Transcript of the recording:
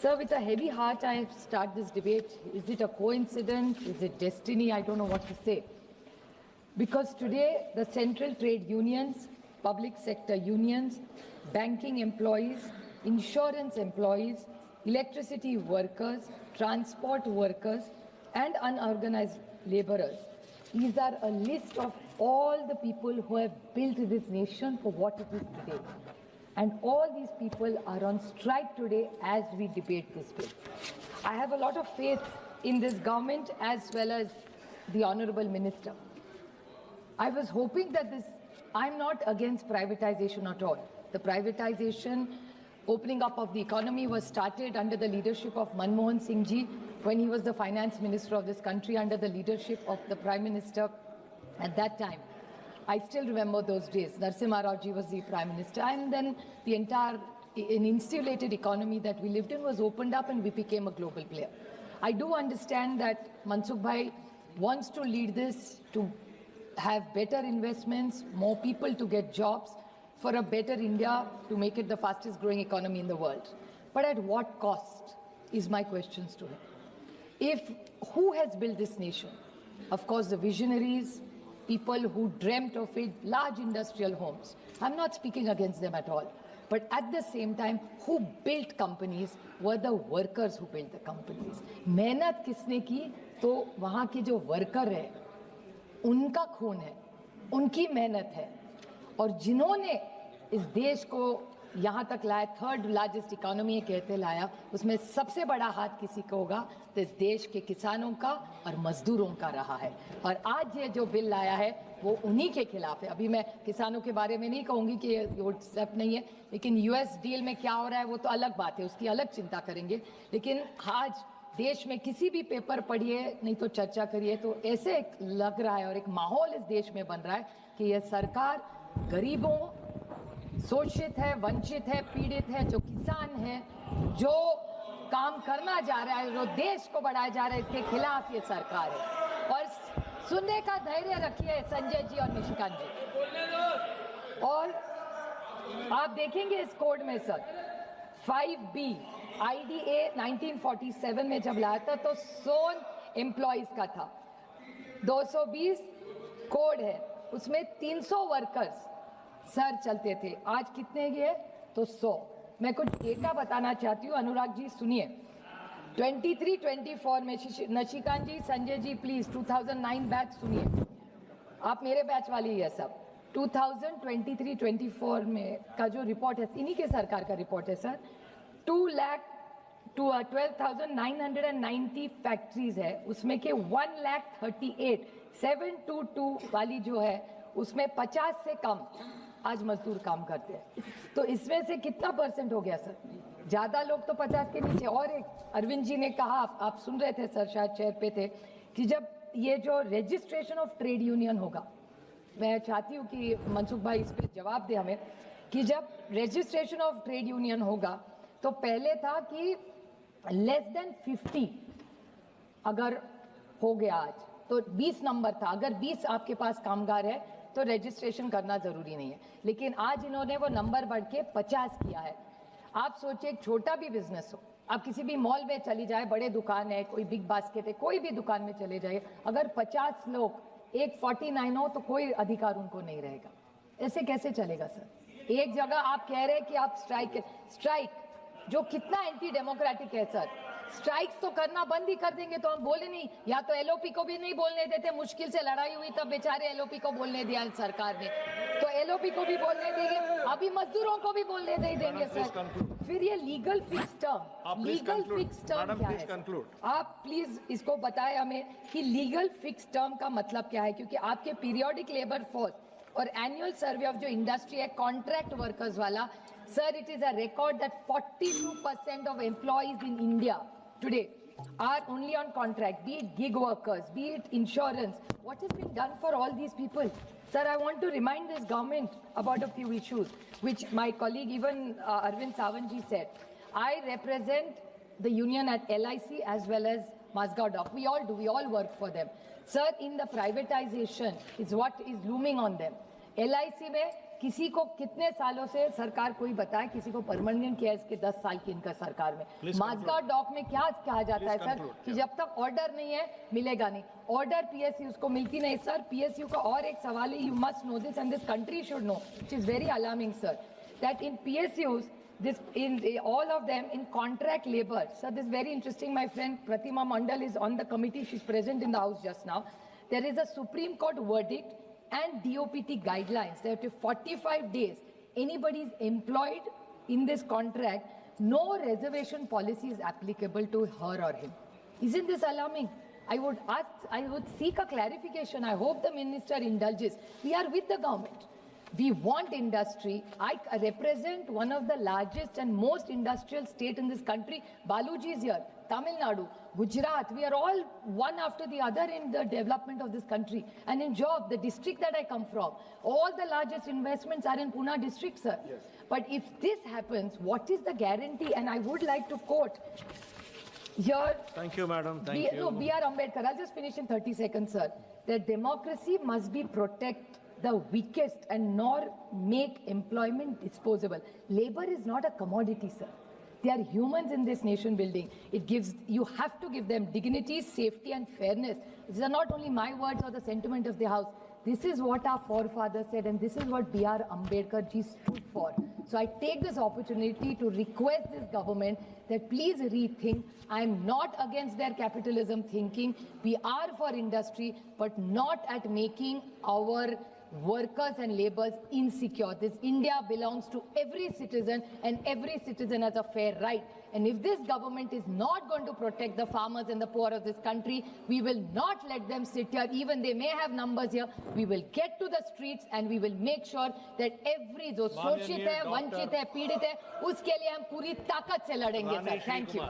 Sir, with a heavy heart, I start this debate. Is it a coincidence? Is it destiny? I don't know what to say. Because today, the central trade unions, public sector unions, banking employees, insurance employees, electricity workers, transport workers, and unorganized laborers. These are a list of all the people who have built this nation for what it is today. And all these people are on strike today as we debate this bill. I have a lot of faith in this government as well as the Honorable Minister. I was hoping that I'm not against privatization at all. The privatization, opening up of the economy was started under the leadership of Manmohan Singh ji when he was the finance minister of this country, under the leadership of the Prime Minister at that time. I still remember those days. Narasimha Rao ji was the Prime Minister, and then the entire insulated economy that we lived in was opened up and we became a global player. I do understand that Mansukh Bhai wants to lead this to have better investments, more people to get jobs, for a better India, to make it the fastest growing economy in the world. But at what cost is my questions to him. Who has built this nation? Of course, the visionaries, people who dreamt of it, large industrial homes. I'm not speaking against them at all. But at the same time, who built companies were the workers who built the companies. मेहनत किसने की? तो वहाँ के जो worker है, उनका खून है, उनकी मेहनत है, और जिन्होंने इस देश को यहाँ तक लाया, थर्ड लार्जेस्ट इकोनॉमी कहते लाया, उसमें सबसे बड़ा हाथ किसी का होगा तो इस देश के किसानों का और मजदूरों का रहा है. और आज ये जो बिल लाया है वो उन्हीं के खिलाफ है. अभी मैं किसानों के बारे में नहीं कहूँगी कि ये व्हाट्सएप नहीं है, लेकिन यूएस डील में क्या हो रहा है वो तो अलग बात है, उसकी अलग चिंता करेंगे. लेकिन आज देश में किसी भी पेपर पढ़िए, नहीं तो चर्चा करिए, तो ऐसे लग रहा है और एक माहौल इस देश में बन रहा है कि यह सरकार गरीबों, शोषित है, वंचित है, पीड़ित है, जो किसान है, जो काम करना जा रहा है, जो देश को बढ़ाया जा रहा है, इसके खिलाफ ये सरकार है. और सुनने का धैर्य रखिए संजय जी और निशिकांत जी. और आप देखेंगे इस कोड में सर 5B IDA 1947 में जब लाया था तो सोन एम्प्लॉइज का था. 220 कोड है, उसमें 300 वर्कर्स सर चलते थे. आज कितने ये? तो 100. मैं कुछ डेटा बताना चाहती हूँ, अनुराग जी सुनिए. 23-24 में नशिकांत जी, संजय जी प्लीज 2009 बैच सुनिए, आप मेरे बैच वाली है सब. 2023-24 में का जो रिपोर्ट है, इन्हीं के सरकार का रिपोर्ट है सर. 12,990 फैक्ट्रीज है, उसमें के 1,38,722 वाली जो है उसमें 50 से कम आज मजदूर काम करते हैं. तो इसमें से कितना परसेंट हो गया सर? ज्यादा लोग तो 50 के नीचे. और एक अरविंद जी ने कहा, आप सुन रहे थे सर, शायद चेयर पे थे, कि जब ये जो रजिस्ट्रेशन ऑफ ट्रेड यूनियन होगा, मैं चाहती हूँ कि मनसुख भाई इस पे जवाब दे हमें, कि जब रजिस्ट्रेशन ऑफ ट्रेड यूनियन होगा तो पहले था कि लेस देन 50 अगर हो गया आज तो 20 नंबर था. अगर 20 आपके पास कामगार है तो रजिस्ट्रेशन करना जरूरी नहीं है. लेकिन आज इन्होंने वो नंबर बढ़ के 50 किया है. आप सोचिए, एक छोटा भी बिजनेस हो, आप किसी भी मॉल में चली जाए, बड़े दुकान है, कोई बिग बास्केट है, कोई भी दुकान में चले जाइए, अगर 50 लोग एक 49 हो तो कोई अधिकार उनको नहीं रहेगा. ऐसे कैसे चलेगा सर? एक जगह आप कह रहे हैं कि आप स्ट्राइक जो कितना एंटी डेमोक्रेटिक है सर. स्ट्राइक्स तो करना बंद ही कर देंगे तो हम बोले नहीं. या तो एलओपी को भी नहीं बोलने देते, मुश्किल से लड़ाई हुई तब बेचारे एलओपी को बोलने दिया सरकार ने, तो एलओपी को भी बोलने देंगे, अभी मजदूरों को भी बोलने नहीं देंगे सर. फिर ये legal fix term, legal fix term क्या है? आप प्लीज इसको बताएं हमें कि लीगल फिक्स टर्म का मतलब क्या है, क्योंकि आपके पीरियोडिक लेबर फोर्स और एनुअल सर्वे ऑफ जो इंडस्ट्री है कॉन्ट्रैक्ट वर्कर्स वाला, sir it is a record that 42% of employees in India today are only on contract, be it gig workers, be it insurance. What has been done for all these people? Sir, I want to remind this government about a few issues which my colleague even Arvind Savanji said. I represent the union at LIC as well as Mazgaon Dock. We all do, we all work for them. Sir, in the privatization is what is looming on them. LIC में किसी को कितने सालों से सरकार कोई बताए, किसी को परमानेंट किया है इसके 10 साल की इनका सरकार में। माजगांव डॉक में क्या कहा जाता है सर कि जब तक ऑर्डर नहीं है मिलेगा नहीं, ऑर्डर पीएसयू को मिलती नहीं सर। पीएसयू का और एक सवाल है, you must know this and this country should know, which is very alarming sir, that in PSUs this in all of them in contract labor. So this is very interesting. My friend Pratima Mandal is on the committee. She's present in the house just now. There is a Supreme Court verdict and DOPT guidelines that if 45 days anybody is employed in this contract, no reservation policy is applicable to her or him. Isn't this alarming? I would seek a clarification. I hope the minister indulges. We are with the government. We want industry. I represent one of the largest and most industrial state in this country. Baluji is here. Tamil Nadu, Gujarat. We are all one after the other in the development of this country. And in job, the district that I come from, all the largest investments are in Pune district, sir. Yes. But if this happens, what is the guarantee? And I would like to quote here. Thank you, madam. Thank you. No, B.R. Ambedkar. I'll just finish in 30 seconds, sir. That democracy must be protected the weakest and nor make employment disposable. Labor is not a commodity, sir. They are humans in this nation building. You have to give them dignity, safety and fairness. These are not only my words or the sentiment of the house. This is what our forefathers said and this is what B.R. Ambedkar ji stood for. So I take this opportunity to request this government that please rethink. I am not against their capitalism thinking. We are for industry, but not at making our workers and laborers insecure. This India belongs to every citizen and every citizen has a fair right. And if this government is not going to protect the farmers and the poor of this country, we will not let them sit here. Even they may have numbers here. We will get to the streets and we will make sure that every जो शोषित है, वंचित है, पीड़ित है, उसके लिए हम पूरी ताकत से लड़ेंगे सर. Thank you.